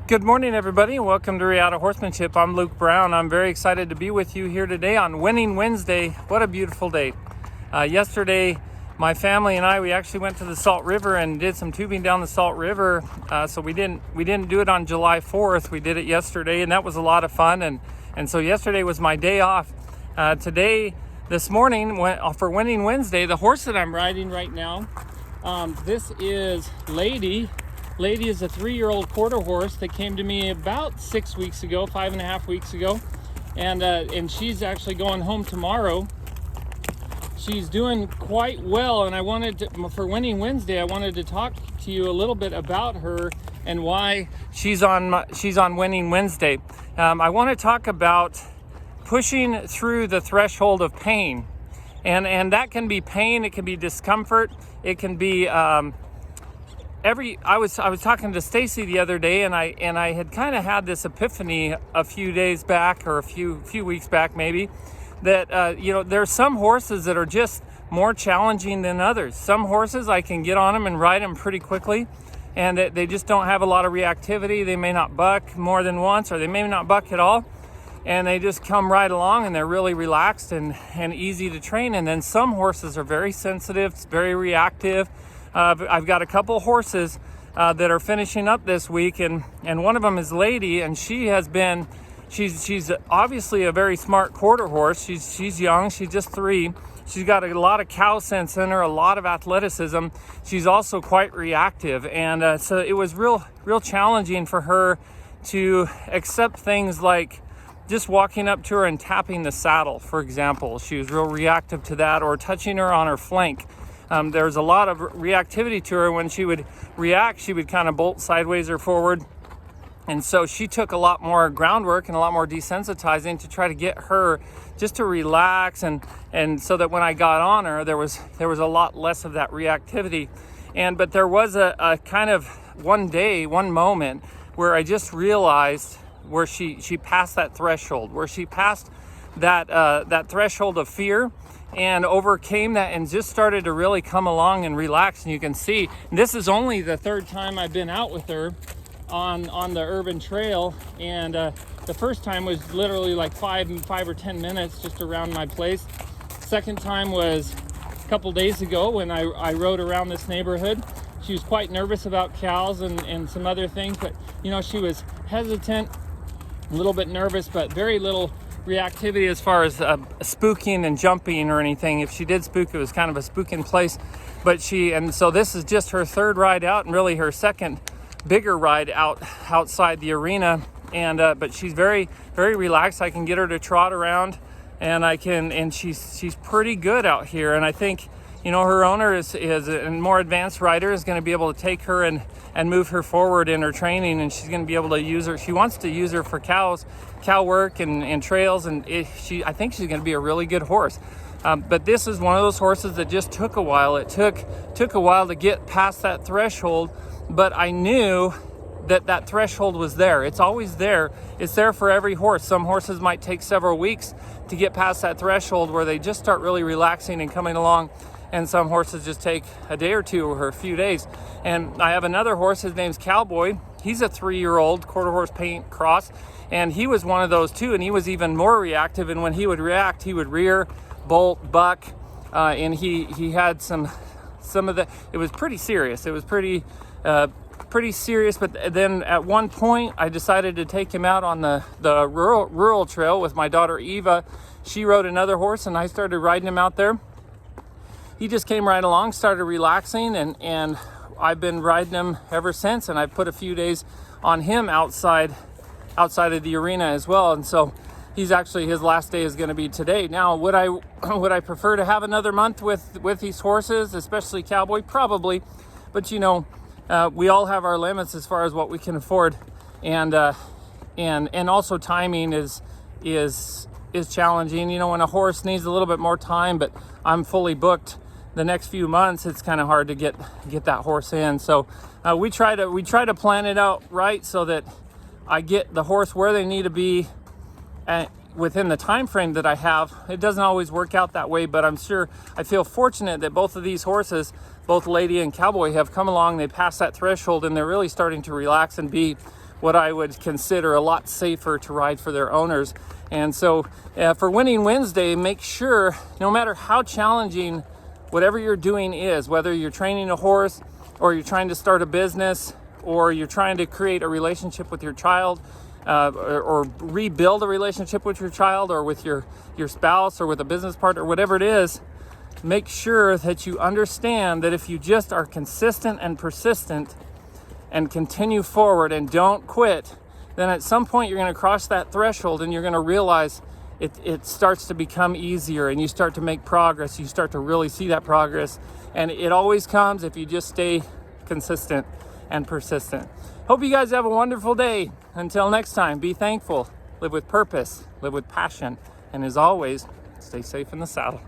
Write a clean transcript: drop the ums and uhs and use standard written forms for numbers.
Good morning, everybody, and welcome to Reactive Horsemanship. I'm Luke Brown. I'm very excited to be with you here today on Winning Wednesday. What a beautiful day. Yesterday, my family and I, we actually went to the Salt River and did some tubing down the Salt River. So we didn't do it on July 4th. We did it yesterday, and that was a lot of fun. And so yesterday was my day off. This morning, for Winning Wednesday, the horse that I'm riding right now, this is Lady. Lady is a 3-year-old quarter horse that came to me about 6 weeks ago, 5.5 weeks ago, and she's actually going home tomorrow. She's doing quite well, and for Winning Wednesday, I wanted to talk to you a little bit about her and why she's on Winning Wednesday. I want to talk about pushing through the threshold of pain, and that can be pain, it can be discomfort, it can be I was talking to Stacy the other day, and I had kind of had this epiphany a few days back, or a few weeks back maybe, that there's some horses that are just more challenging than others. Some horses I can get on them and ride them pretty quickly, and they just don't have a lot of reactivity. They may not buck more than once, or they may not buck at all, and they just come right along and they're really relaxed and easy to train. And then some horses are very sensitive, very reactive. I've got a couple horses that are finishing up this week, and one of them is Lady, and she's obviously a very smart quarter horse. She's young, she's just 3. She's got a lot of cow sense in her, a lot of athleticism. She's also quite reactive, and so it was real challenging for her to accept things like just walking up to her and tapping the saddle, for example. She was real reactive to that, or touching her on her flank. There's a lot of reactivity to her. When she would react, she would kind of bolt sideways or forward. And so she took a lot more groundwork and a lot more desensitizing to try to get her just to relax, and so that when I got on her, there was a lot less of that reactivity. But there was a kind of one moment where I just realized where she passed that threshold, where she passed that threshold of fear, and overcame that and just started to really come along and relax. And you can see this is only the 3rd time I've been out with her on the urban trail, and the first time was literally like 5 or 10 minutes just around my place. Second time was a couple days ago when I rode around this neighborhood. She was quite nervous about cows and some other things, but she was hesitant, a little bit nervous, but very little reactivity as far as spooking and jumping or anything. If she did spook, it was kind of a spooking place. And so this is just her 3rd ride out, and really her 2nd bigger ride outside the arena. But she's very, very relaxed. I can get her to trot around, and she's pretty good out here. And I think her owner is a more advanced rider, is going to be able to take her and move her forward in her training, and she's going to be able to use her. She wants to use her for cow work and trails, and I think she's going to be a really good horse. But this is one of those horses that just took a while. It took a while to get past that threshold, but I knew that threshold was there. It's always there. It's there for every horse. Some horses might take several weeks to get past that threshold where they just start really relaxing and coming along, and some horses just take a day or two or a few days. And I have another horse, his name's Cowboy. He's a 3-year-old quarter horse paint cross, and he was one of those too, and he was even more reactive. And when he would react, he would rear, bolt, buck, and he had some of the, it was pretty serious. It was pretty serious. But then at one point I decided to take him out on the rural trail with my daughter Eva. She rode another horse, and I started riding him out there. He just came right along, started relaxing, and I've been riding him ever since. And I put a few days on him outside of the arena as well. And so his last day is going to be today. Now, would I prefer to have another month with these horses, especially Cowboy? Probably, but we all have our limits as far as what we can afford, and also timing is challenging. When a horse needs a little bit more time, but I'm fully booked the next few months, it's kind of hard to get that horse in. So we try to plan it out right so that I get the horse where they need to be within the time frame that I have. It doesn't always work out that way, but I feel fortunate that both of these horses, both Lady and Cowboy, have come along. They passed that threshold, and they're really starting to relax and be what I would consider a lot safer to ride for their owners. And so for Winning Wednesday, make sure, no matter how challenging whatever you're doing is, whether you're training a horse or you're trying to start a business or you're trying to create a relationship with your child, or rebuild a relationship with your child or with your spouse or with a business partner, whatever it is, make sure that you understand that if you just are consistent and persistent and continue forward and don't quit, then at some point you're going to cross that threshold and you're going to realize it starts to become easier and you start to make progress. You start to really see that progress, and it always comes if you just stay consistent and persistent. Hope you guys have a wonderful day. Until next time, be thankful, live with purpose, live with passion, and as always, stay safe in the saddle.